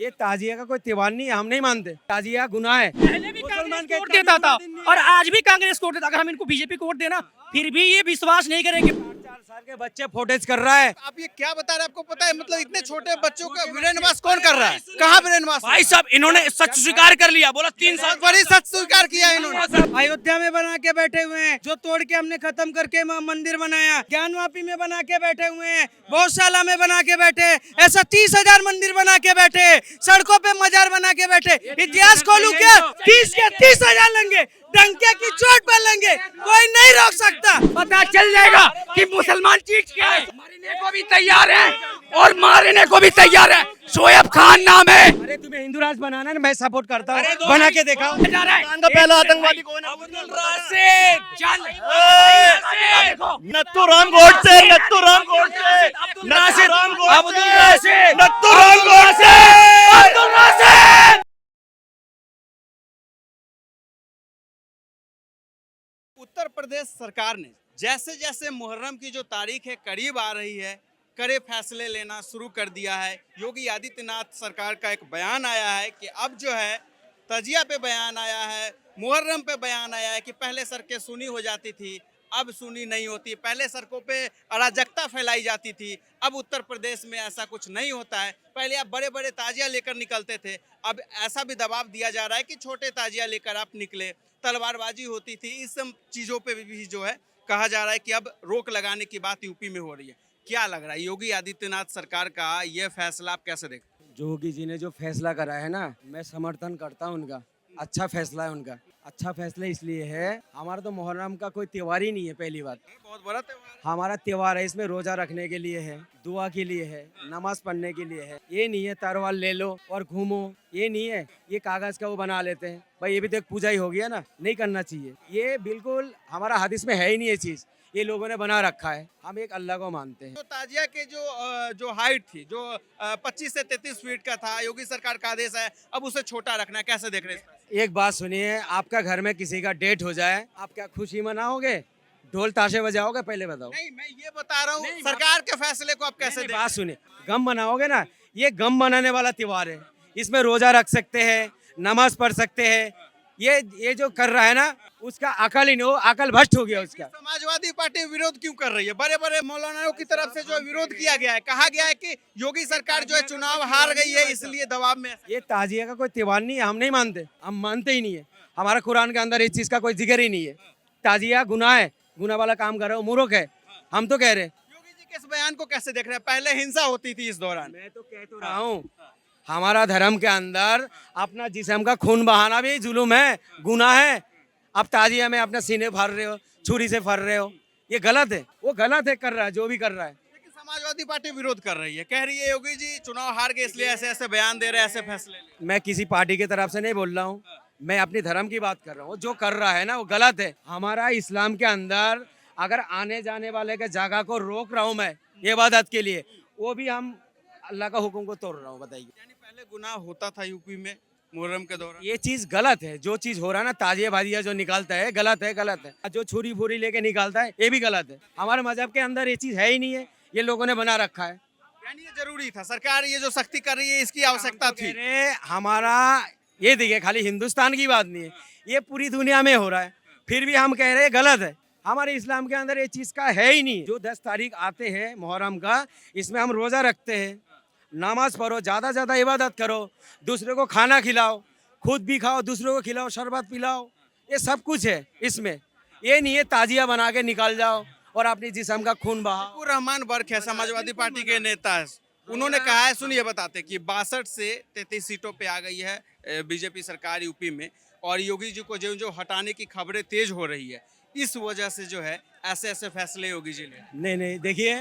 ये ताजिया का कोई त्योहार नहीं है, हम नहीं मानते। ताजिया गुनाह है। पहले भी कांग्रेस वोट देता था और आज भी कांग्रेस वोट देता। अगर हम इनको बीजेपी को वोट देना फिर भी ये विश्वास नहीं करेंगे। 4 साल के बच्चे फोटेज कर रहा है। आप ये क्या बता रहे हैं, आपको पता है मतलब इतने छोटे बच्चों का ब्रेन वॉश कौन कर रहा है? कहाँ ब्रेन वॉश? भाई साहब इन्होंने सच स्वीकार कर लिया, बोला 3 साल बड़ी सच स्वीकार किया इन्होंने। अयोध्या में बना के बैठे हुए हैं, जो तोड़ के हमने खत्म करके मंदिर बनाया। ज्ञानवापी में बना के बैठे हुए हैं, गौशाला में बना के बैठे, ऐसा 30,000 मंदिर बना के बैठे, सड़कों पे मजार बना के बैठे। इतिहास खोलू क्या? 30 के 30,000 लेंगे, डंके की चोट पर लेंगे, कोई नहीं रोक सकता। पता चल जाएगा कि मुसलमान चीज क्या है। मरने को भी तैयार है और मारने को भी तैयार है। शोएब खान नाम है। अरे तुम्हें हिंदू राष्ट्र बनाना है ना, मैं सपोर्ट करता हूँ। बना के दिखाओ। जा रहा है। पाकिस्तान का पहला आतंकवादी कौन है? अब्दुल राशिद नथुराम गोडसे, नथुराम गोडसे, नथुराम गोडसे, अब्दुल राशिद, नथुराम गोडसे। अब्दुल राशिद। उत्तर प्रदेश सरकार ने जैसे जैसे मुहर्रम की जो तारीख है करीब आ रही है, कड़े फैसले लेना शुरू कर दिया है। योगी आदित्यनाथ सरकार का एक बयान आया है कि अब जो है तजिया पे बयान आया है, मुहर्रम पे बयान आया है कि पहले सड़कें सूनी हो जाती थी, अब सूनी नहीं होती। पहले सड़कों पे अराजकता फैलाई जाती थी, अब उत्तर प्रदेश में ऐसा कुछ नहीं होता है। पहले आप बड़े बड़े ताजिया लेकर निकलते थे, अब ऐसा भी दबाव दिया जा रहा है कि छोटे ताजिया लेकर आप निकले। तलवारबाजी होती थी, इस सब चीज़ों पे भी जो है कहा जा रहा है कि अब रोक लगाने की बात यूपी में हो रही है। क्या लग रहा है योगी आदित्यनाथ सरकार का ये फैसला आप कैसे देखते हैं? योगी जी ने जो फैसला करा है ना, मैं समर्थन करता हूँ उनका। अच्छा फैसला है उनका। अच्छा फैसला इसलिए है, हमारा तो मुहर्रम का कोई त्योहार ही नहीं है। पहली बात, बहुत बड़ा त्योहार है। हमारा त्योहार है, इसमें रोजा रखने के लिए है, दुआ के लिए है, नमाज पढ़ने के लिए है। ये नहीं है तलवार ले लो और घूमो, ये नहीं है। ये कागज का वो बना लेते हैं भाई, ये भी तो एक पूजा ही हो गया ना, नहीं करना चाहिए। ये बिल्कुल हमारा हदीस में है ही नहीं ये चीज़, ये लोगों ने बना रखा है। हम एक अल्लाह को मानते हैं। तो ताजिया के जो हाइट थी, जो 25 से 33 फीट का था, योगी सरकार का आदेश है अब उसे छोटा रखना है। कैसे देख रहे हैं? एक बात सुनिए, आपका घर में किसी का डेट हो जाए, आप क्या खुशी मनाओगे? ढोल ताशे बजाओगे? पहले बताओ। नहीं, मैं ये बता रहा हूँ सरकार के फैसले को आप कैसे नहीं, देख? बात सुनिए, गम मनाओगे ना, ये गम मनाने वाला त्योहार है। इसमें रोजा रख सकते हैं, नमाज पढ़ सकते हैं। ये जो कर रहा है ना, उसका अकल ही नहीं हो, अकल भ्रष्ट हो गया उसका। समाजवादी पार्टी विरोध क्यों कर रही है? बड़े बड़े मौलानाओं की तरफ से जो विरोध किया गया है, कहा गया है कि योगी सरकार जो है चुनाव हार गई है, इसलिए दबाव में। ये ताजिया का कोई त्योहार नहीं है, हम नहीं मानते। हम मानते ही नहीं है। हमारा कुरान के अंदर इस चीज़ का कोई जिक्र ही नहीं है। ताजिया गुनाह है, गुनाह वाला काम कर रहे हो, मूर्ख है। हम तो कह रहे हैं। योगी जी के इस बयान को कैसे देख रहे हैं? पहले हिंसा होती थी इस दौरान। मैं तो कह तो रहा हूँ, हमारा धर्म के अंदर अपना जिस्म का खून बहाना भी जुल्म है, गुनाह है। अब ताजिया में अपने सीने फाड़ रहे हो, छुरी से फाड़ रहे हो, ये गलत है। वो गलत है, कर रहा है जो भी कर रहा है। लेकिन समाजवादी पार्टी विरोध कर रही है, कह रही है योगी जी चुनाव हार गए इसलिए ऐसे ऐसे बयान दे रहे हैं, ऐसे फैसले ले रहे हैं। मैं किसी पार्टी की तरफ से नहीं बोल रहा हूँ, मैं अपनी धर्म की बात कर रहा हूँ। जो कर रहा है ना वो गलत है। हमारा इस्लाम के अंदर अगर आने जाने वाले के जगह को रोक रहा हूँ मैं इबादत के लिए, वो भी हम अल्लाह का हुक्म को तोड़ रहा हूँ। बताइए, यानी पहले गुनाह होता था यूपी में मुहर्रम के दौरान। ये चीज गलत है। जो चीज हो रहा है ना, ताजिया भाजिया जो निकालता है, गलत है, गलत है। जो छुरी फुरी लेके निकालता है, ये भी गलत है। हमारे मजहब के अंदर ये चीज है ही नहीं है, ये लोगों ने बना रखा है। यानी ये जरूरी था, सरकार ये जो सख्ती कर रही है इसकी आवश्यकता थी। अरे हमारा ये देखिए, खाली हिंदुस्तान की बात नहीं है, ये पूरी दुनिया में हो रहा है, फिर भी हम कह रहे हैं गलत है। हमारे इस्लाम के अंदर ये चीज का है ही नहीं। जो 10 तारीख आते हैं मुहर्रम का, इसमें हम रोजा रखते हैं, नमाज पढ़ो, ज़्यादा ज़्यादा इबादत करो, दूसरे को खाना खिलाओ, खुद भी खाओ, दूसरों को खिलाओ, शरबत पिलाओ, ये सब कुछ है इसमें। ये नहीं है ताजिया बना के निकल जाओ और अपनी जिस्म का खून बहाओ। रहमान वर्क है, समाजवादी पार्टी के नेता है, उन्होंने कहा है, सुनिए बताते कि 62 से 33 सीटों पे आ गई है बीजेपी सरकार यूपी में, और योगी जी को जो हटाने की खबरें तेज हो रही है, इस वजह से जो है ऐसे ऐसे फैसले योगी जी ले। नहीं, देखिए,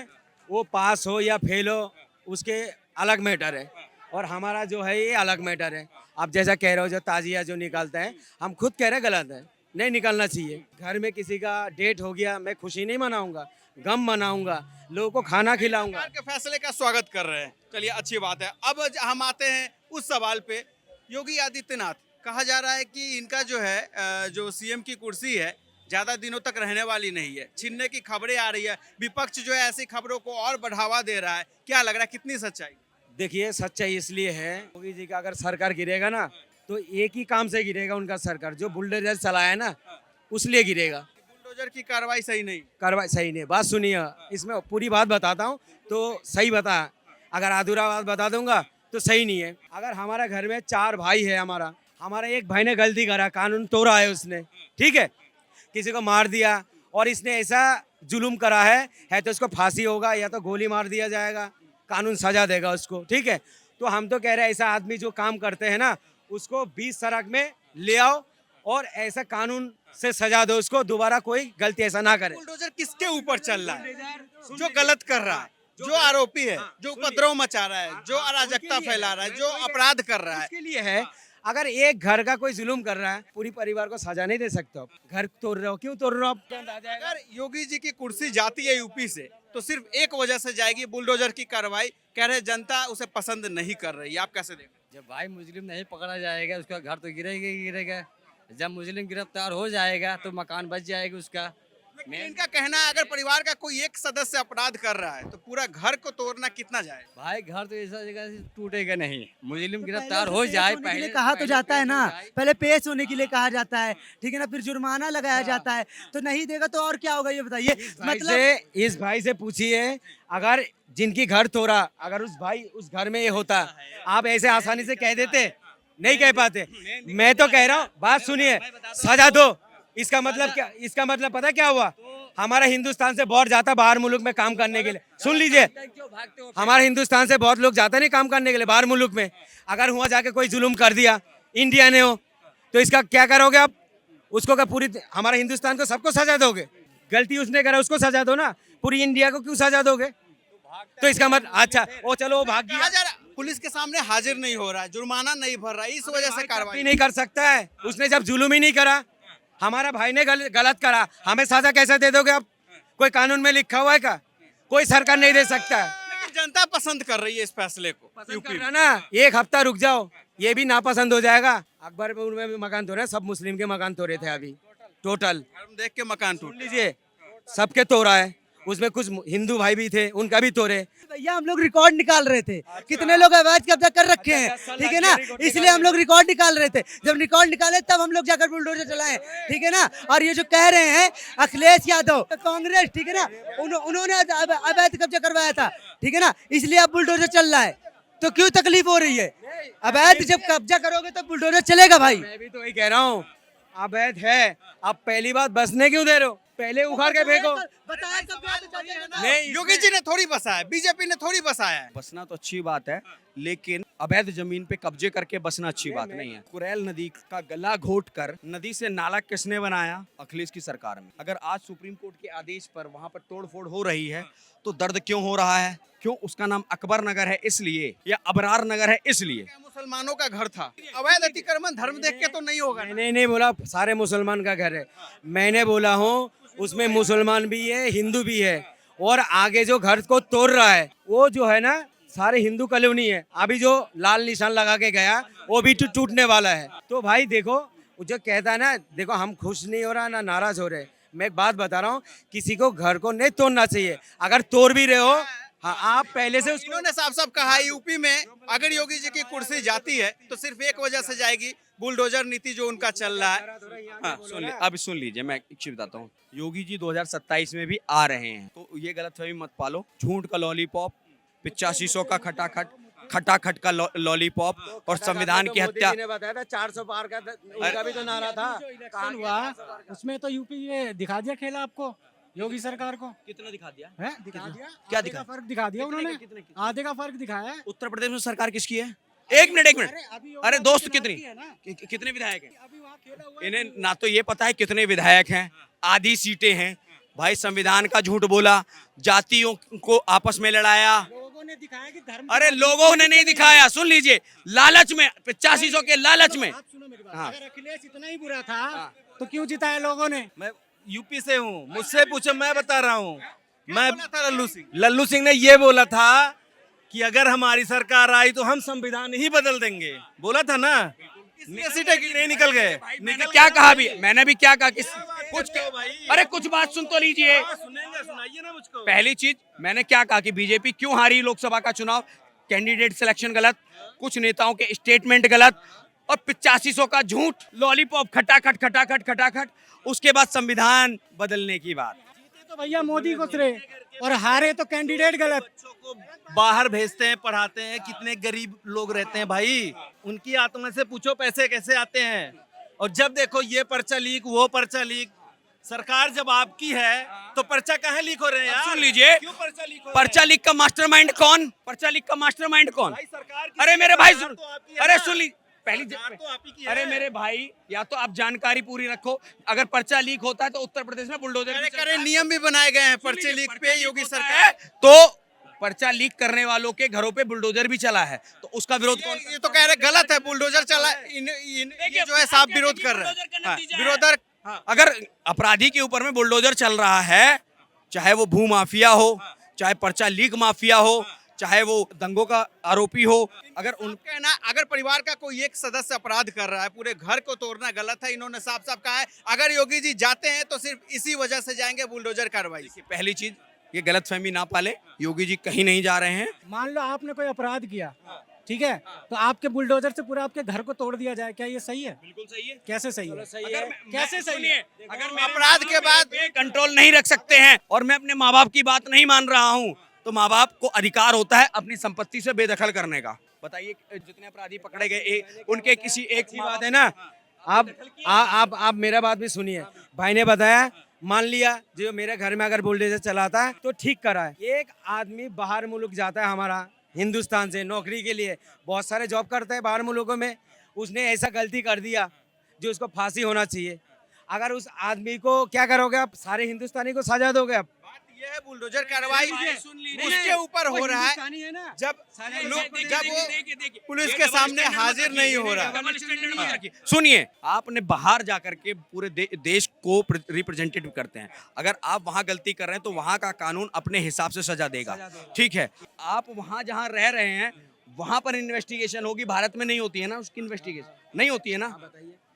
वो पास हो या फेल हो उसके अलग मैटर है, और हमारा जो है ये अलग मैटर है। आप जैसा कह रहे हो, जो ताजिया जो निकालते हैं, हम खुद कह रहे हैं गलत है, नहीं निकालना चाहिए। घर में किसी का डेट हो गया, मैं खुशी नहीं मनाऊंगा, गम मनाऊंगा, लोगों को खाना खिलाऊंगा। सरकार के फैसले का स्वागत कर रहे हैं, चलिए अच्छी बात है। अब हम आते हैं उस सवाल पे, योगी आदित्यनाथ, कहा जा रहा है कि इनका जो है जो सीएम की कुर्सी है ज्यादा दिनों तक रहने वाली नहीं है, छीनने की खबरें आ रही है, विपक्ष जो है ऐसी खबरों को और बढ़ावा दे रहा है। क्या लग रहा है, कितनी सच्चाई? देखिए सच्चाई इसलिए है, योगी जी का अगर सरकार गिरेगा ना तो एक ही काम से गिरेगा उनका सरकार, जो बुलडोजर चलाया है ना उसलिए गिरेगा। बुलडोजर की कार्रवाई सही नहीं। कार्रवाई सही नहीं, बात सुनिए, इसमें पूरी बात बताता हूँ तो सही बता, अगर अधूरा बात बता दूंगा तो सही नहीं है। अगर हमारा घर में 4 भाई है, हमारा एक भाई ने गलती करा, कानून तोड़ा है उसने, ठीक है, किसी को मार दिया और इसने ऐसा जुलुम करा है तो उसको फांसी होगा या तो गोली मार दिया जाएगा, कानून सजा देगा उसको, ठीक है। तो हम तो कह रहे हैं ऐसा आदमी जो काम करते हैं ना उसको 20 सड़क में ले आओ और ऐसा कानून से सजा दो उसको, दोबारा कोई गलती ऐसा ना करे। बुलडोजर किसके ऊपर चल रहा है? जो गलत कर रहा है, जो आरोपी है, जो उपद्रव मचा रहा है, जो अराजकता फैला रहा है, जो अपराध कर रहा है। उसके लिए है, अगर एक घर का कोई जुल्म कर रहा है पूरी परिवार को सजा नहीं दे सकते हो। घर तोड़ रहे हो, क्यों तोड़ रहे हो आप? अगर योगी जी की कुर्सी जाती है यूपी से तो सिर्फ एक वजह से जाएगी, बुलडोजर की कार्रवाई। कह रहे जनता उसे पसंद नहीं कर रही, आप कैसे देखते? जब भाई मुस्लिम नहीं पकड़ा जाएगा उसका घर तो गिरेगा ही गिरेगा। जब मुस्लिम गिरफ्तार हो जाएगा तो मकान बच जाएगा उसका। लेकिन इनका कहना है अगर परिवार का कोई एक सदस्य अपराध कर रहा है तो पूरा घर को तोड़ना कितना जाए? भाई घर तो ऐसा जगह से टूटेगा नहीं, मुस्लिम तो गिरफ्तार पहले हो तो जाए। पेश होने के लिए पहले कहा तो पहले जाता है पेश ना, हो जाए। पहले पेश होने के लिए कहा जाता है, ठीक है ना, फिर जुर्माना लगाया जाता है, तो नहीं देगा तो और क्या होगा ये बताइए। इस भाई से पूछिए, अगर जिनकी घर तोड़ा, अगर उस घर में ये होता, आप ऐसे आसानी से कह देते? नहीं कह पाते। मैं तो कह रहा हूँ, बात सुनिए, सजा दो। इसका मतलब क्या? इसका मतलब पता क्या हुआ? हमारा हिंदुस्तान से बहुत जाता बाहर मुल्क में काम करने के लिए। सुन लीजिए, हमारा हिंदुस्तान से बहुत लोग जाते नहीं काम करने के लिए बाहर मुल्क में। अगर हुआ जाके कोई जुल्म कर दिया इंडिया ने हो तो इसका क्या करोगे आप? उसको क्या पूरी हमारे हिंदुस्तान को सबको सजा दोगे? गलती उसने करा उसको सजा दो ना, पूरी इंडिया को क्यों सजा दोगे? तो इसका मतलब अच्छा वो चलो वो भाग गया, पुलिस के सामने हाजिर नहीं हो रहा है, जुर्माना नहीं भर रहा है, इस वजह से कार्रवाई नहीं कर सकता है। उसने जब जुलूम ही नहीं करा, हमारा भाई ने गलत करा, हमें सजा कैसे दे दोगे आप? कोई कानून में लिखा हुआ है क्या? कोई सरकार नहीं दे सकता है। लेकिन जनता पसंद कर रही है इस फैसले को। यूपी में ना, एक हफ्ता रुक जाओ, ये भी नापसंद हो जाएगा। अकबरपुर में भी मकान तोड़े, सब मुस्लिम के मकान तोड़े थे अभी टोटल। धर्म देख के मकान टूट सुन लीजिए, सबके तोड़ा है, उसमें कुछ हिंदू भाई भी थे, उनका भी तोड़े। भैया हम लोग रिकॉर्ड निकाल रहे थे, कितने लोग अवैध कब्जा कर रखे हैं, ठीक है ना, इसलिए हम लोग रिकॉर्ड निकाल रहे थे। जब रिकॉर्ड निकाले तब हम लोग जाकर बुलडोजर चलाए, ठीक है ना। और ये जो कह रहे हैं अखिलेश यादव कांग्रेस, ठीक है ना, उन्होंने अवैध कब्जा करवाया था, ठीक है ना, इसलिए अब बुलडोजर चल रहा है। तो क्यों तकलीफ हो रही है? अवैध जब कब्जा करोगे तो बुलडोजर चलेगा भाई। मैं भी तो वही कह रहा हूँ, अवैध है, आप पहली बात बसने क्यों दे रहे हो? पहले उखाड़ के फेंको। बताया कब नहीं, योगी जी ने थोड़ी बसाया, बीजेपी ने थोड़ी बसाया है। बसना तो अच्छी बात है, लेकिन अवैध जमीन पे कब्जे करके बसना अच्छी बात नहीं है। कुरैल नदी का गला घोट कर नदी से नाला किसने बनाया? अखिलेश की सरकार में। अगर आज सुप्रीम कोर्ट के आदेश पर वहां पर तोड़फोड़ हो रही है तो दर्द क्यों हो रहा है? क्यों? उसका नाम अकबर नगर है इसलिए, या अबरार नगर है इसलिए। मुसलमानों का घर था, अवैध अतिक्रमण धर्म देख के तो नहीं होगा। मैंने नहीं बोला सारे मुसलमान का घर है, मैंने बोला हूँ उसमें मुसलमान भी है, हिंदू भी है। और आगे जो घर को तोड़ रहा है वो जो है ना सारे हिंदू कॉलोनी है। अभी जो लाल निशान लगा के गया वो भी टूटने वाला है। तो भाई देखो, वो जो कहता है ना, देखो हम खुश नहीं हो रहा ना नाराज हो रहे। मैं एक बात बता रहा हूँ, किसी को घर को नहीं तोड़ना चाहिए। अगर तोड़ भी रहे हो, हाँ, आप पहले से उसको इन्होंने साफ साफ कहा यूपी में अगर योगी जी की कुर्सी जाती है तो सिर्फ एक वजह से जाएगी, बुलडोजर नीति जो उनका चल रहा है। हाँ, अब सुन लीजिए, मैं एक चीज बताता हूँ। योगी जी 2027 में भी आ रहे हैं, तो ये गलतफहमी मत पालो। झूठ का लॉलीपॉप, 8500 का खटाखट का लॉलीपॉप और संविधान की हत्या। ने बताया था 400 पार का, उनका भी तो नारा था। इलेक्शन हुआ उसमें तो यूपी ये दिखा दिया खेला आपको, योगी सरकार को। कितना दिखा दिया? है दिखा दिया, क्या आधे दिखा? का फर्क दिखा दिया उन्होंने, आधे का फर्क दिखाया है। उत्तर प्रदेश में सरकार किसकी है? एक मिनट। अरे दोस्त कितनी कितने विधायक हैं? अभी वहाँ खेला हुआ है। इन्हें ना तो ये पता है कितने विधायक हैं, आधी सीटें हैं। भाई संविधान का झूठ बोला, जातियों को आपस में लड़ाया। लोगों ने दिखाया कि धर्म। अरे लोगों ने नहीं दिखाया, सुन लीजिए, लालच में, 8500 के लालच में। आप सुनो मेरी बात, हाँ। अगर अखिलेश इतना ही बुरा था तो क्यों जिताया लोगों ने? मैं यूपी से हूँ, मुझसे पूछो, मैं बता रहा हूँ। मैं बोला था लल्लू सिंह ने ये बोला था कि अगर हमारी सरकार आई तो हम संविधान ही बदल देंगे, बोला था ना। सीटें नहीं निकल गए। मैंने क्या कहा भी? मैंने भी क्या कहा कि कुछ, अरे कुछ बात सुन तो लीजिए। सुनाइए ना मुझको। पहली चीज मैंने क्या कहा कि बीजेपी क्यों हारी लोकसभा का चुनाव? कैंडिडेट सिलेक्शन गलत, कुछ नेताओं के स्टेटमेंट गलत और 8500 का झूठ, लॉलीपॉप खटाखट खटाखट खटाखट, उसके बाद संविधान बदलने की बात। तो भैया मोदी को श्रेय और हारे तो कैंडिडेट गलत। बच्चों को बाहर भेजते हैं, पढ़ाते हैं, कितने गरीब लोग रहते हैं भाई, उनकी आत्मा से पूछो पैसे कैसे आते हैं। और जब देखो ये पर्चा लीक, वो पर्चा लीक, सरकार जब आपकी है तो पर्चा कहाँ लीक हो रहे हैं यार? सुन लीजिए, क्यों पर्चा लीक हो रहे हैं? पर्चा लीक का मास्टरमाइंड कौन? पर्चा लीक का मास्टरमाइंड कौन? भाई सरकार की अरे मेरे भाई सरकार सुन, तो आपकी है अरे ना? सुन ली पहली सरकार तो आपही की है। अरे मेरे भाई, या तो आप जानकारी पूरी रखो। अगर पर्चा लीक होता है तो उत्तर प्रदेश में बुलडोजर भी करे चलता करे है। नियम भी बनाए गए हैं पर्चे सुन लीजिए, लीक पे पर्चा योगी लीक होता सरकार। है तो पर्चा लीक करने वालों के घरों पे बुलडोजर भी चला है, तो उसका विरोध कौन ये तो कह रहे गलत है, बुलडोजर चला, ये जो है साफ विरोध कर रहे हैं। विरोधर अगर अपराधी के ऊपर में बुलडोजर चल रहा है, चाहे वो भू माफिया हो, चाहे पर्चा लीक माफिया हो, चाहे वो दंगों का आरोपी हो, अगर उन कहना अगर परिवार का कोई एक सदस्य अपराध कर रहा है, पूरे घर को तोड़ना गलत है। इन्होंने साफ साफ कहा है अगर योगी जी जाते हैं तो सिर्फ इसी वजह से जाएंगे, बुलडोजर कार्रवाई। पहली चीज ये गलतफहमी ना पाले, योगी जी कहीं नहीं जा रहे हैं। मान लो आपने कोई अपराध किया, ठीक है, तो आपके बुलडोजर से पूरा आपके घर को तोड़ दिया जाए, क्या ये सही है? बिल्कुल सही है। कैसे सही है? अगर कैसे सही है? अगर अपराध के बाद कंट्रोल नहीं रख सकते हैं और मैं अपने माँ बाप की बात नहीं मान रहा हूँ, तो माँ बाप को अधिकार होता है अपनी संपत्ति से बेदखल करने का। बताइए जितने अपराधी पकड़े गए उनके किसी एक अच्छी बात है ना। आप मेरा बात भी सुनिए। भाई ने बताया, मान लिया जो मेरे घर में अगर बुलडोजर चलाता है तो ठीक करा है। एक आदमी बाहर मुल्क जाता है हमारा हिंदुस्तान से नौकरी के लिए, बहुत सारे जॉब करते हैं बाहर मुल्कों में, उसने ऐसा गलती कर दिया जो उसको फांसी होना चाहिए। अगर उस आदमी को क्या करोगे आप? सारे हिंदुस्तानी को सजा दोगे आप? ये है बुलडोजर कार्रवाई उसके ऊपर हो रहा है जब वो पुलिस के सामने हाजिर नहीं हो रहा। सुनिए, आपने बाहर जाकर के पूरे देश को रिप्रेजेंटेटिव करते हैं, अगर आप वहां गलती कर रहे हैं तो वहां का कानून अपने हिसाब से सजा देगा, ठीक है। आप वहां जहां रह रहे हैं वहां पर इन्वेस्टिगेशन होगी, भारत में नहीं होती है ना, उसकी इन्वेस्टिगेशन नहीं होती है ना,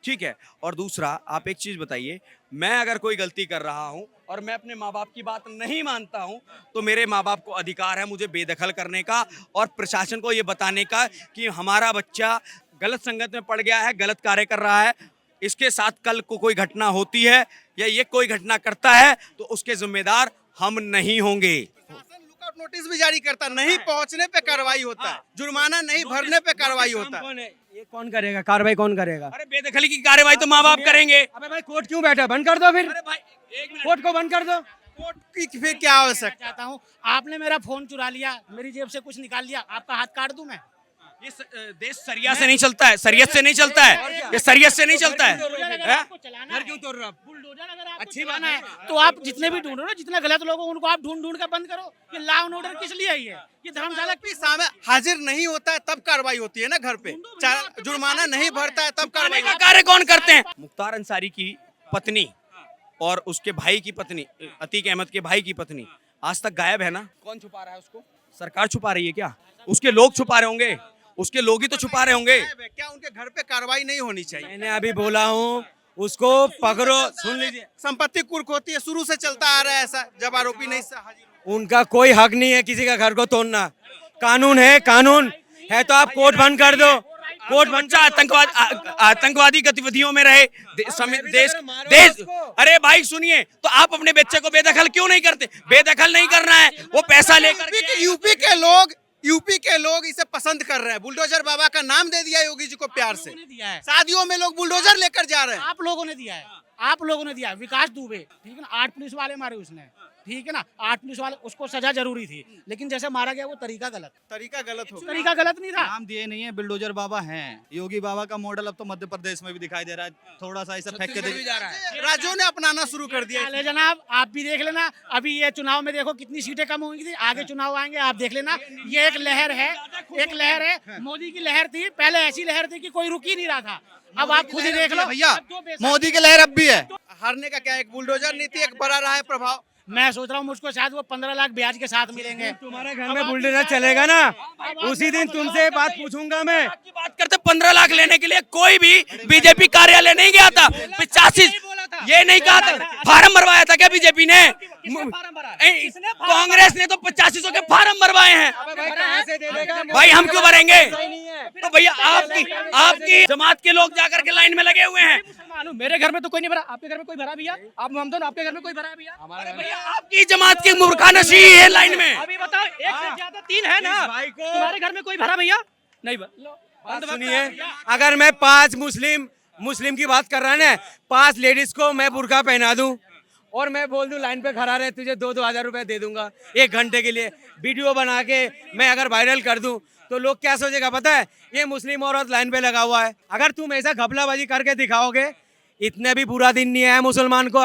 ठीक है। और दूसरा, आप एक चीज बताइए, मैं अगर कोई गलती कर रहा हूं और मैं अपने माँ बाप की बात नहीं मानता हूं, तो मेरे माँ बाप को अधिकार है मुझे बेदखल करने का और प्रशासन को ये बताने का कि हमारा बच्चा गलत संगत में पड़ गया है, गलत कार्य कर रहा है, इसके साथ कल को कोई घटना होती है या ये कोई घटना करता है तो उसके जिम्मेदार हम नहीं होंगे। लुकआउट नोटिस भी जारी करता, नहीं पहुंचने पे कार्रवाई होता है, जुर्माना नहीं भरने पे कार्रवाई होता है। ये कौन करेगा? कार्रवाई कौन करेगा? अरे बेदखली की कार्रवाई तो माँ बाप करेंगे। अबे भाई कोर्ट क्यों बैठा? बंद कर दो फिर, अरे भाई एक मिनट, कोर्ट को बंद कर दो। कोर्ट की फिर क्या आवश्यकता? चाहता हूँ, आपने मेरा फोन चुरा लिया, मेरी जेब से कुछ निकाल लिया, आपका हाथ काट दूं मैं? ये देश सरिया से नहीं चलता है, सरियत से नहीं चलता है, ये सरियत से नहीं चलता है। आपको चलाना है, क्यों तोड़ रहा? बुलडोजर अगर आपको चलाना है तो आप जितने भी ढूंढो ना, जितने गलत लोग हो उनको आप ढूंढ ढूंढ कर बंद करो। ये लॉ एंड ऑर्डर किस लिए है? ये धर्मशाला भी सामने हाजिर नहीं होता है तब कार्रवाई होती है ना, घर पे जुर्माना नहीं भरता है तब कार्रवाई का कार्य कौन करते हैं? मुख्तार अंसारी की पत्नी और उसके भाई की पत्नी, अतीक अहमद के भाई की पत्नी आज तक गायब है ना। कौन छुपा रहा है उसको? सरकार छुपा रही है क्या? उसके लोग छुपा रहे होंगे, उसके लोग ही तो छुपा रहे होंगे। क्या उनके घर पे कार्रवाई नहीं होनी चाहिए? मैंने अभी बोला हूँ उसको पकड़ो। सुन लीजिए, संपत्ति कुर्क होती है, शुरू से चलता आ रहा है ऐसा, जब आरोपी नहीं हाजिर। उनका कोई हक नहीं है किसी का घर को तोड़ना। कानून है, कानून है तो आप कोर्ट बंद कर दो। कोर्ट बच्चा आतंकवादी गतिविधियों में रहे देश। अरे भाई सुनिए, तो आप अपने बच्चे को बेदखल क्यों नहीं करते? बेदखल नहीं करना है, वो पैसा लेकर यूपी के लोग इसे पसंद कर रहे हैं। बुलडोजर बाबा का नाम दे दिया योगी जी को प्यार से, दिया है, शादियों में लोग बुलडोजर लेकर जा रहे हैं। आप लोगों ने दिया है, आप लोगों ने दिया। विकास दुबे, ठीक है ना, 8 पुलिस वाले मारे उसने, ठीक है ना, 8 पुलिस वाले, उसको सजा जरूरी थी, लेकिन जैसे मारा गया वो तरीका गलत हो, तरीका गलत नहीं था। नाम दिए नहीं है, बुलडोजर बाबा हैं। योगी बाबा का मॉडल अब तो मध्य प्रदेश में भी दिखाई दे रहा है, थोड़ा सा ऐसा फेंक के राज्यों ने अपनाना शुरू कर दिया। ले जनाब, आप भी देख लेना, अभी ये चुनाव में देखो कितनी सीटें कम होंगी थी, आगे चुनाव आएंगे आप देख लेना। ये एक लहर है, एक लहर है, मोदी की लहर थी, पहले ऐसी लहर थी कि कोई रुक ही नहीं रहा था। अब आप खुद ही देख लो भैया, मोदी की लहर अब भी है। हारने का क्या, एक बुलडोजर नीति एक बड़ा रहा है प्रभाव। मैं सोच रहा हूँ मुझको शायद वो 15 लाख ब्याज के साथ मिलेंगे। तुम्हारे घर में बुलडोजर चलेगा ना, उसी दिन तुमसे बात पूछूंगा मैं। की बात करते 15 लाख लेने के लिए कोई भी बीजेपी कार्यालय नहीं गया था। 85 ये नहीं कहा था, फार्म भरवाया था क्या बीजेपी ने? कांग्रेस ने तो 8500 के फार्म भरवाए हैं। भाई हम क्यों भरेंगे? तो भैया आपकी जमात के लोग जाकर के लाइन में लगे हुए हैं। मेरे घर में तो कोई नहीं भरा, आपके घर में कोई भरा भैया? आप हम दोनों, आपके घर में कोई भरा है भैया? भैया आपकी जमात की मूर्खानशी है लाइन में। अभी बताओ, एक से ज्यादा 3 है ना, तुम्हारे घर में कोई भरा भैया? नहीं भरा। सुनिए, अगर मैं 5 मुस्लिम की बात कर रहा है ना, 5 लेडीज को मैं बुर्का पहना दूं और मैं बोल दूं लाइन पे खड़ा रहे, तुझे 2-2 हजार रुपए दे दूंगा 1 घंटे के लिए, वीडियो बना के मैं अगर वायरल कर दूं तो लोग क्या सोचेगा पता है? ये मुस्लिम औरत लाइन पे लगा हुआ है। अगर तुम ऐसा घपलाबाजी करके दिखाओगे, इतने भी बुरा दिन नहीं है मुसलमान को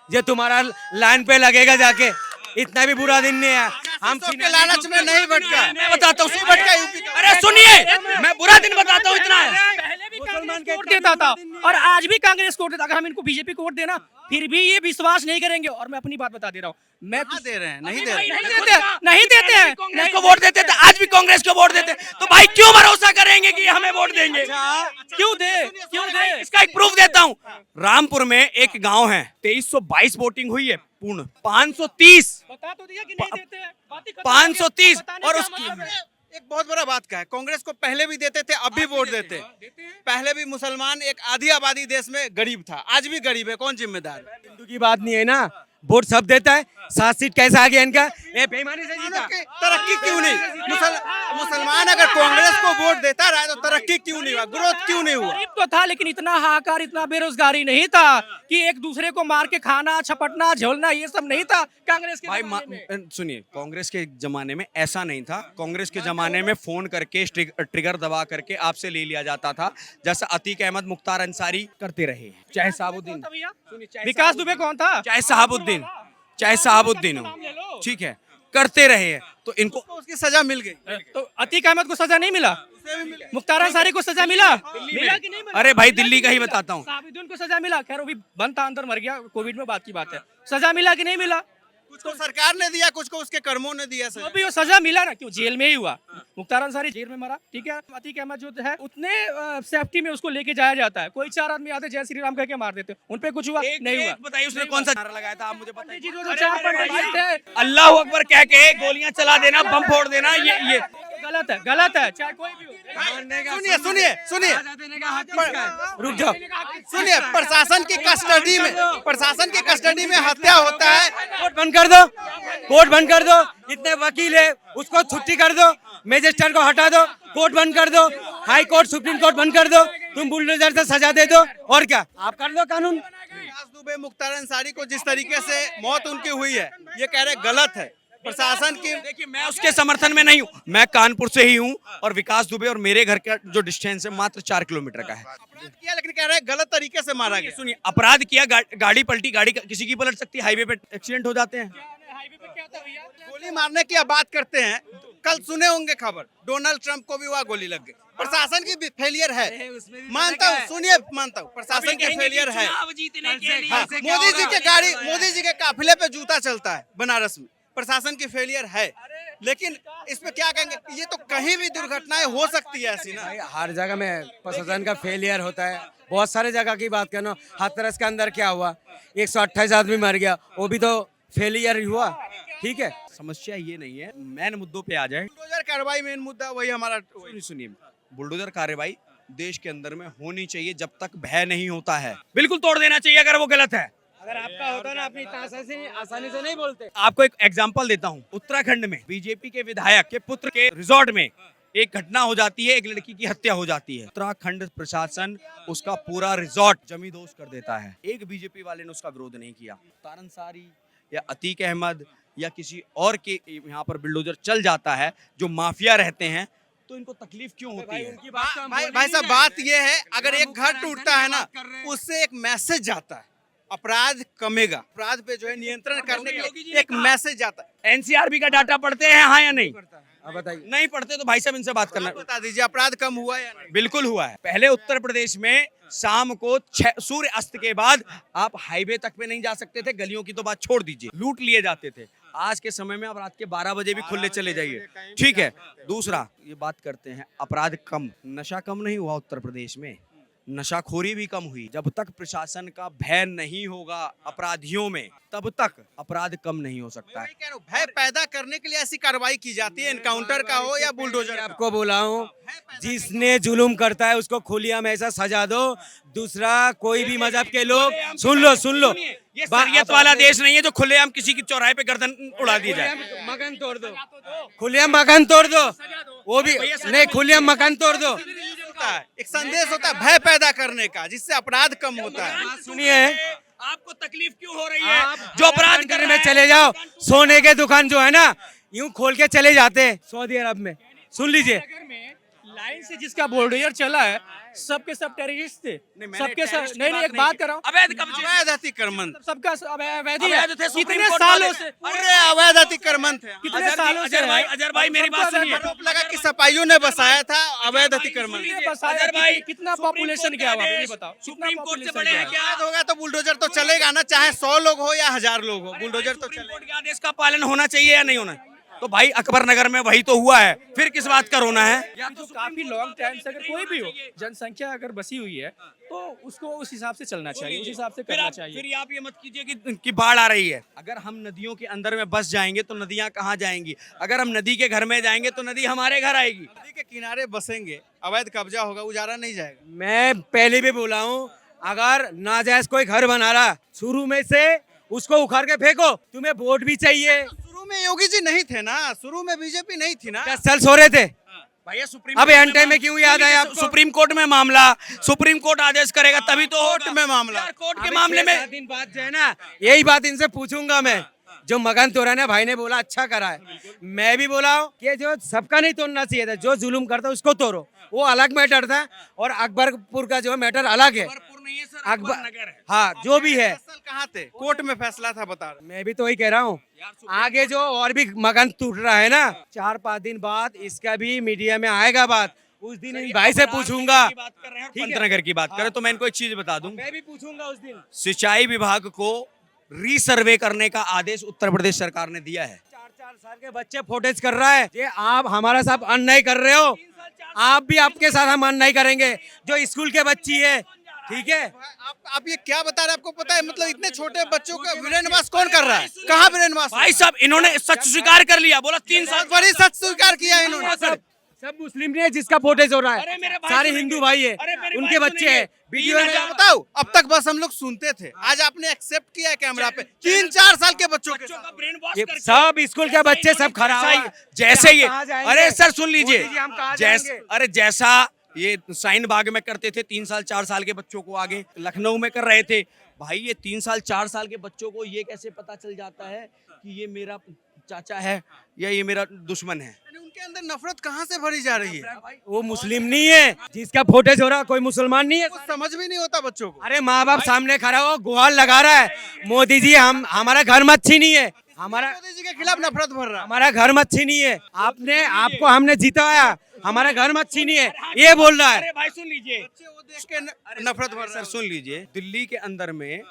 जो तुम्हारा लाइन पे लगेगा जाके, इतना भी बुरा दिन नहीं है। हम के लालच में नहीं भटका, मैं बताता हूँ, भटका यूपी का। अरे सुनिए, मैं बुरा दिन बताता हूँ, इतना है। पहले भी कांग्रेस वोट देता था और आज भी कांग्रेस को वोट देता। अगर हम इनको बीजेपी को वोट देना फिर भी ये विश्वास नहीं करेंगे। और मैं अपनी बात बता दे रहा हूँ, मैं कहाँ दे रहे हैं? नहीं दे नहीं रहे। देते हैं। कांग्रेस को वोट देते थे, आज भी कांग्रेस को वोट देते, तो भाई क्यों भरोसा करेंगे कि हमें वोट देंगे? क्यों दे? इसका एक प्रूफ देता हूँ। रामपुर में एक गांव है, 2322 वोटिंग हुई है पूर्ण, 530 बता तो दिया कि नहीं देते हैं। 530 और उसकी एक बहुत बड़ा बात का है, कांग्रेस को पहले भी देते थे, अब भी वोट देते हैं। पहले भी मुसलमान एक आधी आबादी देश में गरीब था, आज भी गरीब है, कौन जिम्मेदार है? हिंदू की बात नहीं है ना, वोट सब देता है। 7 सीट कैसा आ गया इनका? ये बेईमानी से जीता। तरक्की क्यों नहीं? मुसलमान अगर कांग्रेस को वोट देता रहा तो तरक्की क्यों नहीं हुआ, ग्रोथ क्यों नहीं हुआ? गरीब तो था लेकिन इतना हाहाकार, इतना बेरोजगारी नहीं था कि एक दूसरे को मार के खाना, छपटना, झोलना, ये सब नहीं था कांग्रेस के भाई जमाने में। सुनिए, कांग्रेस के जमाने में ऐसा नहीं था। कांग्रेस के जमाने में फोन करके ट्रिगर दबा करके आपसे ले लिया जाता था, जैसा अतीक अहमद, मुख्तार अंसारी करते रहे हैं, चाहे साहबुद्दीन, था भैया? विकास दुबे कौन था? चाहे साहबुद्दीन हो, ठीक है, करते रहे हैं। तो इनको उसकी सजा मिल गई। तो अतीक अहमद को सजा नहीं मिला? मुख्तार अंसारी को सजा मिला कि नहीं मिला? अरे भाई दिल्ली का ही बताता हूँ। साबिदुन को सजा मिला, खैर वो भी बंद था, अंदर मर गया, कोविड में बात की बात है। सजा मिला कि नहीं मिला? कुछ को सरकार ने दिया, कुछ को उसके कर्मों ने दिया। तो भी वो सजा मिला ना, क्यों जेल में ही हुआ? मुख्तार अंसारी जेल में मरा, ठीक है। अतीक अहमद जो है उतने सेफ्टी में उसको लेके जाया जाता है। कोई 4 आदमी आते जय श्री राम कहके मार देते, उन पे कुछ हुआ नहीं हुआ? बताइए उसने कौन सा नारा लगाया था, आप मुझे बताइए। जी, जो 4 पंडित भाई थे, अल्लाह अकबर कह के गोलियां चला देना, बम फोड़ देना, ये गलत है, चाहे कोई भी हो। सुनिए, रुक जाओ। सुनिए, प्रशासन की कस्टडी में हत्या होता है। कोर्ट बंद कर दो, कोर्ट बंद कर दो। इतने वकील है, उसको छुट्टी कर दो, मजिस्ट्रेट को हटा दो, कोर्ट बंद कर दो, हाई कोर्ट, सुप्रीम कोर्ट बंद कर दो, तुम बुलडोजर से सजा दे दो, और क्या आप कर दो कानून। विकास दुबे, मुख्तार अंसारी को जिस तरीके से मौत उनकी हुई है, ये कह रहे गलत है। प्रशासन की, देखिए मैं उसके समर्थन में नहीं हूँ, मैं कानपुर से ही हूँ और विकास दुबे और मेरे घर का जो डिस्टेंस है मात्र 4 किलोमीटर का है। अपराध किया लेकिन कह रहे हैं गलत तरीके से मारा गया। सुनिए, अपराध किया, गाड़ी पलटी, गाड़ी किसी की पलट सकती है, हाईवे पे एक्सीडेंट हो जाते हैं। गोली मारने की अब बात करते हैं, कल सुने होंगे खबर, डोनाल्ड ट्रंप को भी वहाँ गोली लग गई। प्रशासन की भी फेलियर है, मानता हूँ, सुनिए मानता हूँ, प्रशासन की फेलियर है। हाँ, मोदी जी के काफिले पे जूता चलता है बनारस में, प्रशासन की फेलियर है। लेकिन इस पे क्या कहेंगे? ये तो कहीं भी दुर्घटनाएं हो सकती है ऐसी ना। भाई हर जगह में प्रशासन का फेलियर होता है। बहुत सारे जगह की बात करना, हाथरस के अंदर क्या हुआ, 128 आदमी मर गया, वो भी तो फेलियर ही हुआ, ठीक है। समस्या ये नहीं है, मेन मुद्दों पे आ जाए। बुलडोजर कार्रवाई मेन मुद्दा वही हमारा। सुनिए, बुलडोजर कार्रवाई देश के अंदर में होनी चाहिए जब तक भय नहीं होता है। बिल्कुल तोड़ देना चाहिए अगर वो गलत है। अगर आपका होता ना, अपनी आसानी से नहीं बोलते। आपको एक एग्जांपल देता हूँ। उत्तराखंड में बीजेपी के विधायक के पुत्र के रिजॉर्ट में एक घटना हो जाती है, एक लड़की की हत्या हो जाती है। उत्तराखंड प्रशासन उसका पूरा रिजॉर्ट जमींदोज कर देता है। एक बीजेपी वाले ने उसका विरोध नहीं किया। मुख्तार अंसारी या अतीक अहमद या किसी और के यहाँ पर बुलडोजर चल जाता है जो माफिया रहते हैं, तो इनको तकलीफ क्यों होती है? भाई साहब, बात ये है, अगर एक घर टूटता है ना, उससे एक मैसेज जाता है, अपराध कमेगा। अपराध पे जो है नियंत्रण करने के लिए एक मैसेज जाता है। एनसीआरबी का डाटा पढ़ते हैं, हाँ या नहीं? बताइए। नहीं पढ़ते तो भाई साहब इनसे बात करना। बता दीजिए, अपराध कम हुआ या नहीं? बिल्कुल हुआ है। पहले उत्तर प्रदेश में शाम को सूर्य अस्त के बाद आप हाईवे तक पे नहीं जा सकते थे, गलियों की तो बात छोड़ दीजिए, लूट लिए जाते थे। आज के समय में आप रात के 12 बजे भी खुले चले जाइए, ठीक है। दूसरा ये बात करते हैं, अपराध कम, नशा कम नहीं हुआ उत्तर प्रदेश में। नशाखोरी भी कम हुई। जब तक प्रशासन का भय नहीं होगा अपराधियों में, तब तक अपराध कम नहीं हो सकता है। मैं कह रहा हूं, भय पैदा करने के लिए ऐसी कार्रवाई की जाती है, एनकाउंटर का हो या बुलडोजर का। आपको बोला हूँ, जिसने जुल्म करता है उसको खुलिया में ऐसा सजा दो। दूसरा कोई भी मजहब के लोग सुन लो ये शरीयत वाला देश नहीं है जो खुलेआम किसी की चौराहे पे गर्दन उड़ा दी जाए। मकान तोड़ दो, खुलेआम मकान तोड़ दो, वो भी नहीं, खुलेआम मकान तोड़ दो। एक संदेश होता है भय पैदा करने का, जिससे अपराध कम होता है। सुनिए, आपको तकलीफ क्यों हो रही है? जो अपराध करने में चले जाओ, सोने के दुकान जो है ना, यूं खोल के चले जाते हैं सऊदी अरब में। सुन लीजिए, लाइन से जिसका बुलडोजर चला है, सबके सब टेररिस्ट थे, सबके सब। नहीं, एक बात कर रहा हूँ, अवैध अतिक्रमण सबका अवैध ही अवैध थे, है। सुप्रीम कितने कोर्ट सालों वाले से पूरे अवैध अतिक्रमण थे। कितने सालों से है? अजहर भाई मेरी बात सुनिए। आरोप लगा कि सपाइयों ने बसाया था अवैध अतिक्रमण। अजहर भाई, कितना पॉपुलेशन क्या हुआ ये बताओ? सुप्रीम कोर्ट से बड़े हैं क्या? अवैध होगा तो बुलडोजर तो चलेगा ना, चाहे 100 लोग हो या 1000 लोग हो, बुलडोजर तो सुप्रीम चलेगा। कोर्ट के आदेश का पालन होना चाहिए या नहीं होना? तो भाई अकबर नगर में वही तो हुआ है, फिर किस बात का रोना है? या तो काफी लॉन्ग टाइम से अगर कोई भी हो, जनसंख्या अगर बसी हुई है तो उसको उस हिसाब से चलना चाहिए, उस हिसाब से करना चाहिए। फिर आप ये मत कीजिए कि बाढ़ आ रही है। अगर हम नदियों के अंदर में बस जाएंगे तो नदियां कहाँ जाएंगी? अगर हम नदी के घर में जाएंगे तो नदी हमारे घर आएगी। नदी के किनारे बसेंगे, अवैध कब्जा होगा, उजारा नहीं जाएगा। मैं पहले भी बोला हूँ, अगर नाजायज कोई घर बना रहा, शुरू में से उसको उखाड़ के फेंको। तुम्हें वोट भी चाहिए। शुरू में योगी जी नहीं थे ना, शुरू में बीजेपी नहीं थी ना। क्या चल सो रहे थे? भैया सुप्रीम अब एंड टाइम में क्यों याद आया आपको? सुप्रीम कोर्ट में मामला, सुप्रीम कोर्ट आदेश करेगा तभी तो कोर्ट में मामला। कोर्ट के मामले में 6-7 दिन बाद जो है ना, यही बात इनसे पूछूंगा मैं। जो मकान तोड़ा ना, भाई ने बोला अच्छा करा है। मैं भी बोला हूँ कि जो सबका नहीं तोड़ना चाहिए था, जो जुल्म करता उसको तोड़ो, वो अलग मैटर था। और अकबरपुर का जो मैटर अलग है। अकबर नगर है। हाँ, जो भी है। कहाँ थे? कोर्ट में फैसला था, बता रहे। मैं भी तो वही कह रहा हूँ, आगे जो और भी मकान टूट रहा है ना, 4-5 दिन बाद इसका भी मीडिया में आएगा बात। उस दिन इन भाई से पूछूंगा। पंतनगर की बात करें तो मैं इनको एक चीज बता दूं, मैं भी पूछूंगा उस दिन। सिंचाई विभाग को रीसर्वे करने का आदेश उत्तर प्रदेश सरकार ने दिया है। 4-4 साल के बच्चे फोटेज कर रहा है। ये आप हमारा साथ अन्याय कर रहे हो, आप भी आपके साथ हम अन्याय करेंगे। जो स्कूल के बच्ची है, ठीक है। आप ये क्या बता रहे हैं? आपको पता है मतलब इतने छोटे बच्चों का ब्रेनवॉश कौन कर रहा है? कहाँ ब्रेनवॉश? भाई साहब, इन्होंने सच स्वीकार कर लिया, बोला 3 साल बहुत बड़ी सच स्वीकार किया इन्होंने। सब मुस्लिम नहीं है जिसका फोटेज हो रहा अरे मेरे है, भाई सारे सुनेंगे। हिंदू भाई है, अरे मेरे उनके भाई बच्चे सुनेंगे। हैं। वीडियो में बताओ, अब तक बस हम लोग सुनते थे, आज आपने एक्सेप्ट किया कैमरा पे 3-4 साल के बच्चों के का साथ। ब्रेन वॉश ये करके सब स्कूल के बच्चे सब खराब है। जैसे ये, हम कहाँ जाएंगे? अरे सर सुन लीजिए, मोदी जी, हम कहाँ जैसे जाएंगे? अरे जैसा ये शाहीन बाग में करते थे 3 साल 4 साल के बच्चों को, आगे लखनऊ में कर रहे थे। भाई ये 3 साल 4 साल के बच्चों को ये कैसे पता चल जाता है कि ये मेरा चाचा है या ये मेरा दुश्मन है? उनके अंदर नफरत कहाँ से भरी जा रही है? वो मुस्लिम नहीं है जिसका फोटेज हो रहा, कोई मुसलमान नहीं है। कुछ समझ भी नहीं होता बच्चों को। अरे माँ बाप सामने खड़ा हो, गुहार लगा रहा है, मोदी जी हम हमारा घर मत छीनिए, हमारा मोदी जी के खिलाफ नफरत भर रहा है। हमारा घर मत छीनिए, आपको हमने जिताया, हमारा घर मत छीनिए, ये बोल रहा है। अरे भाई सुन लीजिए, बच्चे वो देख के नफरत भर रहा सर है। सुन लीजिए, दिल्ली के अंदर में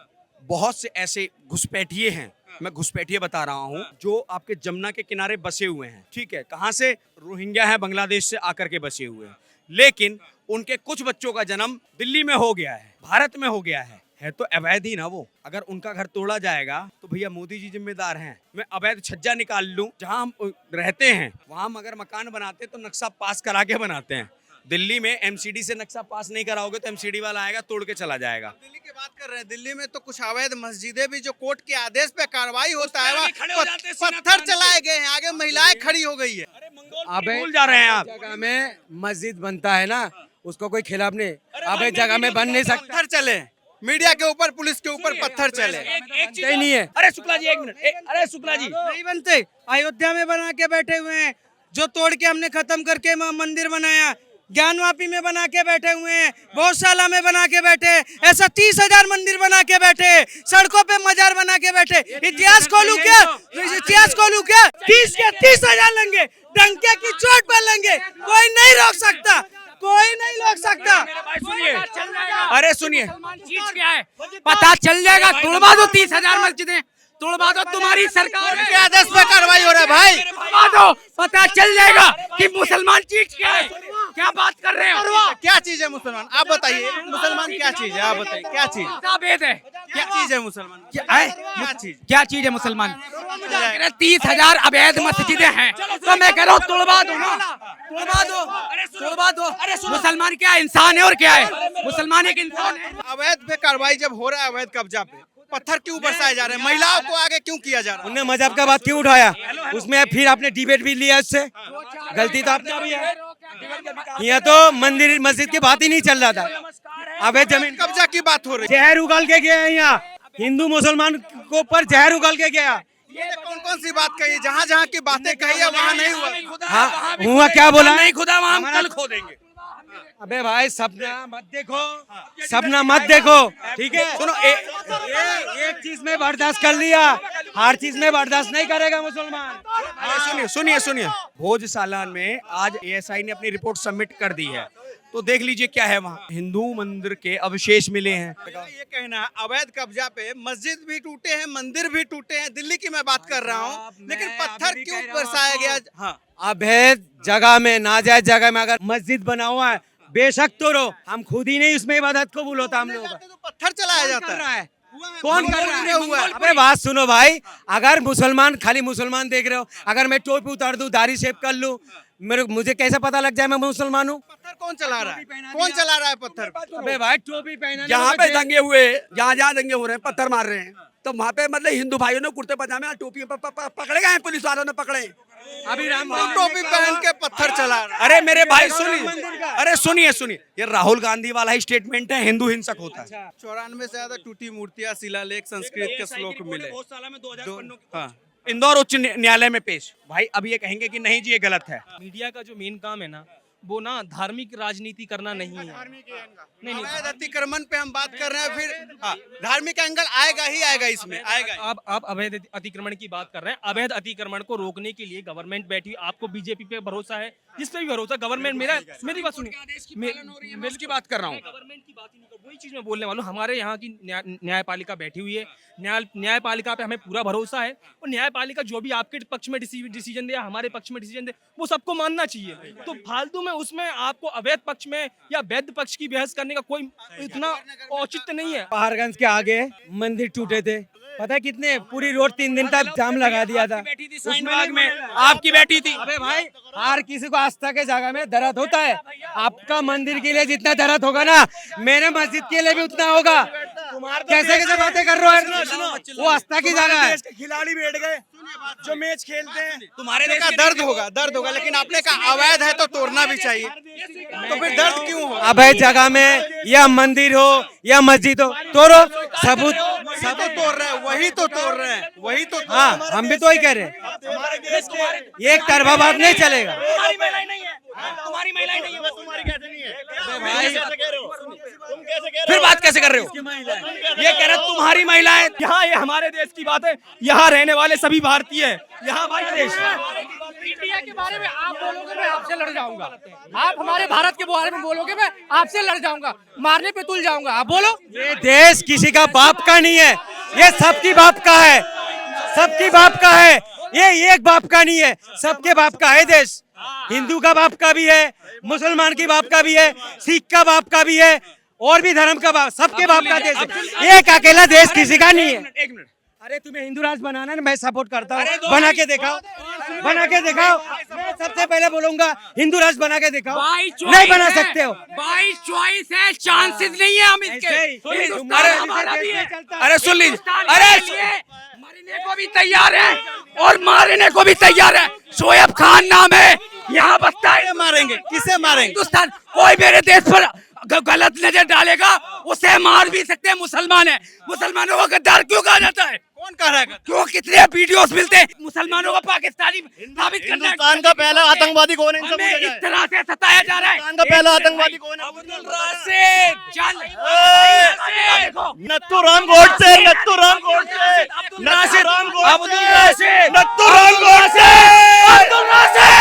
बहुत से ऐसे घुसपैठिए हैं, मैं घुसपैठिए बता रहा हूँ, जो आपके जमुना के किनारे बसे हुए हैं। ठीक है, कहाँ से? रोहिंग्या है, बांग्लादेश से आकर के बसे हुए हैं। लेकिन उनके कुछ बच्चों का जन्म दिल्ली में हो गया है, भारत में हो गया है तो अवैध ही ना वो। अगर उनका घर तोड़ा जाएगा तो भैया मोदी जी जिम्मेदार हैं। मैं अवैध छज्जा निकाल लूं, जहां हम रहते हैं वहां हम अगर मकान बनाते तो नक्शा पास करा के बनाते हैं। दिल्ली में एमसीडी से नक्शा पास नहीं कराओगे तो एमसीडी वाला आएगा, तोड़ के चला जाएगा। दिल्ली की बात कर रहे हैं, दिल्ली में तो कुछ अवैध मस्जिदें भी जो कोर्ट के आदेश पे कार्रवाई होता है, वहाँ पत्थर चलाए गए हैं, आगे महिलाएं खड़ी हो गई है। अबे भूल जा रहे हैं आप। जगह में मस्जिद बनता है ना, उसको कोई खिलाफ नहीं। अबे जगह में बन नहीं सकता, पत्थर चले, मीडिया के ऊपर, पुलिस के ऊपर पत्थर चले। एक चीज नहीं है। अरे शुक्ला जी 1 मिनट, अरे शुक्ला जी, नहीं बनते। अयोध्या में बना के बैठे हुए हैं, जो तोड़ के हमने खत्म करके मंदिर बनाया। ज्ञानवापी में बना के बैठे हुए हैं, गौशाला में बना के बैठे, ऐसा 30,000 मंदिर बना के बैठे, सड़कों पे मजार बना के बैठे। इतिहास खोलूं क्या? इतिहास खोलूं क्या? 30,000 लेंगे, डंके की चोट पर लेंगे, कोई नहीं रोक सकता, कोई नहीं रोक सकता। सुनिए, अरे सुनिए, चीज क्या है पता चल जाएगा। तोड़वा दो 30,000 मस्जिदें, तोड़वा दो, तुम्हारी सरकार के आदेश पे कार्रवाई हो रहा है भाई। तोड़वा दो, पता चल जाएगा कि मुसलमान चीज क्या है। क्या बात कर रहे हो? क्या चीज है मुसलमान? आप बताइए, मुसलमान क्या चीज है? आप बताइए क्या चीज? भेद है क्या चीज है मुसलमान? क्या चीज है मुसलमान? 30,000 अवैध मस्जिदें हैं, तो मैं कह रहा हूँ तोड़वा दो ना, तोड़वा दो। मुसलमान क्या इंसान है और क्या है? मुसलमान एक इंसान है। अवैध पे कार्रवाई जब हो रहा है, अवैध कब्जा पे पत्थर क्यों बरसाए जा रहे हैं? महिलाओं को आगे क्यों किया जा रहा है? उनने मजहब का बात क्यों उठाया? उसमें फिर आपने डिबेट भी लिया उससे, गलती तो आपने भी है। यहाँ तो मंदिर मस्जिद की बात ही नहीं चल रहा था, अवैध जमीन कब्जा की बात हो रही है। जहर उगल के गया है यहाँ, हिंदू मुसलमान को ऊपर जहर उगल के गया। ये कौन कौन सी बात कही? जहाँ जहाँ की बातें कही है वहाँ नहीं हुआ। हाँ हुआ, क्या बोला? नहीं खुदा, वहाँ हम कल खो देंगे। अबे भाई सपना मत देखो, सपना मत देखो, ठीक है? सुनो, एक चीज में बर्दाश्त कर लिया, हर चीज में बर्दाश्त नहीं करेगा मुसलमान। सुनिए भोजशाला में आज एएसआई ने अपनी रिपोर्ट सबमिट कर दी है, तो देख लीजिए क्या है वहाँ। हिंदू मंदिर के अवशेष मिले हैं। ये कहना है अवैध कब्जा पे मस्जिद भी टूटे हैं, मंदिर भी टूटे हैं, दिल्ली की मैं बात कर रहा हूँ, लेकिन पत्थर क्यों बरसाया गया? हाँ, अवैध जगह में, नाजायज जगह में अगर मस्जिद बना हुआ है, बेशक तो रो, हम खुद ही नहीं उसमें इबादत कबूल होता हम लोगों का। तो पत्थर चलाया जाता है। कौन कर रहा है? अबे बात सुनो भाई, अगर मुसलमान, खाली मुसलमान देख रहे हो, अगर मैं टोपी उतार दूं, दाढ़ी शेप कर लूं, मुझे कैसे पता लग जाए मैं मुसलमान हूँ? पत्थर कौन चला रहा है? कौन चला रहा है पत्थर? अबे भाई टोपी पहना, जहाँ पे दंगे हुए, जहाँ दंगे हो रहे हैं, पत्थर मार रहे हैं, तो वहाँ पे मतलब हिंदू भाइयों ने कुर्ते पजामे टोपी पकड़े गए हैं, पुलिस वालों ने पकड़े। अभी राम टोपी पहन के पत्थर चला रहा है। अरे मेरे भाई सुनिए, अरे सुनिए, ये राहुल गांधी वाला ही स्टेटमेंट है, हिंदू हिंसक होता है। 94 से ज्यादा टूटी मूर्तियां, शिलालेख, संस्कृत के श्लोक मिले। हाँ, इंदौर उच्च न्यायालय में पेश। भाई अब ये कहेंगे कि नहीं जी ये गलत है। मीडिया का जो मेन काम है ना, वो ना धार्मिक राजनीति करना नहीं है। नहीं अवैध अतिक्रमण पे हम बात कर रहे हैं, फिर हाँ, धार्मिक एंगल आएगा ही आएगा, इसमें आएगा ही। आप अवैध अतिक्रमण की बात कर रहे हैं। अवैध अतिक्रमण को रोकने के लिए गवर्नमेंट बैठी, आपको बीजेपी पे भरोसा है, जिस पे भी भरोसा, गवर्नमेंट मेरी बात सुनिए, मैं उसकी बात कर रहा हूँ। गवर्नमेंट की बात ही नहीं, वही चीज मैं बोलने वाला हूँ। हमारे यहाँ की न्यायपालिका बैठी हुई है, न्यायपालिका पे हमें पूरा भरोसा है, और न्यायपालिका जो भी आपके पक्ष में डिसीजन दे या हमारे पक्ष में डिसीजन दे, वो सबको मानना चाहिए। तो फालतू में उसमें आपको अवैध पक्ष में या वैध पक्ष की बहस करने का कोई इतना औचित्य नहीं है। पहाड़गंज के आगे मंदिर टूटे थे, पता है कितने? पूरी रोड 3 दिन तक जाम लगा दिया था। शाहीनबाग में आपकी बेटी थी। अबे भाई हर किसी को आस्था के जगह में दर्द होता है। आपका मंदिर के लिए जितना दर्द होगा ना, मेरे मस्जिद के लिए भी उतना होगा। कैसे कैसे बातें कर रहे हो? वो आस्था की जगह है। खिलाड़ी बैठ गए जो मैच खेलते हैं, तुम्हारे देश का दर्द होगा, लेकिन आपने कहा अवैध है तो तोड़ना भी चाहिए, तो फिर दर्द क्यों हो? अवैध जगह में या मंदिर हो या मस्जिद हो, तोड़ो। सबूत सब तोड़ रहे हैं, वही तो तोड़ रहे हैं, वही तो। हाँ, हम भी तो वही कह रहे हैं। हमारे देश के एक तरफा बात नहीं चलेगा। तुम्हारी महिलाएं नहीं है, तुम्हारी महिलाएं नहीं है, तुम्हारी कैसे नहीं है? तुम कैसे कह रहे हो? फिर बात कैसे कर रहे हो? ये कह रहे हो तुम्हारी महिलाएं। यहाँ ये हमारे देश की बात है, यहाँ रहने वाले सभी भारतीय है। यहाँ भाई देश इंडिया के बारे में आप बोलोगे, मैं आपसे लड़ जाऊंगा। आप हमारे भारत के बारे में बोलोगे, मैं आपसे लड़ जाऊंगा, मारने पे तुल जाऊंगा। आप बोलो। ये देश किसी का बाप का नहीं है, ये सबकी बाप का है, सबकी बाप का है। ये एक बाप का नहीं है, सबके बाप का है देश। हिंदू का बाप का भी है, मुसलमान की बाप का भी है, सिख का बाप का भी है, और भी धर्म का बाप, सबके बाप का देश है। एक अकेला देश किसी का नहीं है। एक मिनट, अरे तुम्हें हिंदू राष्ट्र बनाना है, मैं सपोर्ट करता हूँ। बना के दिखाओ, बना के दिखाओ। मैं सबसे पहले बोलूंगा हिंदू राष्ट्र बना के दिखाओ। नहीं बना सकते हो। बाई चॉइस है, चांसेस नहीं है हम इसके। हिंदुस्तान हमारा भी है। चलता अरे सुन लीजिए, अरे मरने को भी तैयार है और मारने को भी तैयार है। शोएब खान नाम है, यहाँ बसता है। मारेंगे, किसे मारेंगे? हिंदुस्तान, कोई मेरे देश पर गलत नजर डालेगा उसे मार भी सकते हैं। मुसलमान है, मुसलमानों को गद्दार क्यों कहा जाता है? कौन कह रहा है? क्यों? कितने वीडियोस मिलते हैं मुसलमानों को पाकिस्तानी साबित करना। हिंदुस्तान का पहला आतंकवादी कौन है? हमें इस तरह से सताया जा रहा है। हिंदुस्तान का पहला आतंकवादी कौन है? अब्दुल राशिद नत्थूराम गोडसे, नत्थूराम गोडसे, अब्दुल राशिद, नत्थूराम गोडसे, अब्दुल राशिद, नत्थूराम गोडसे। अब्दुल राशिद।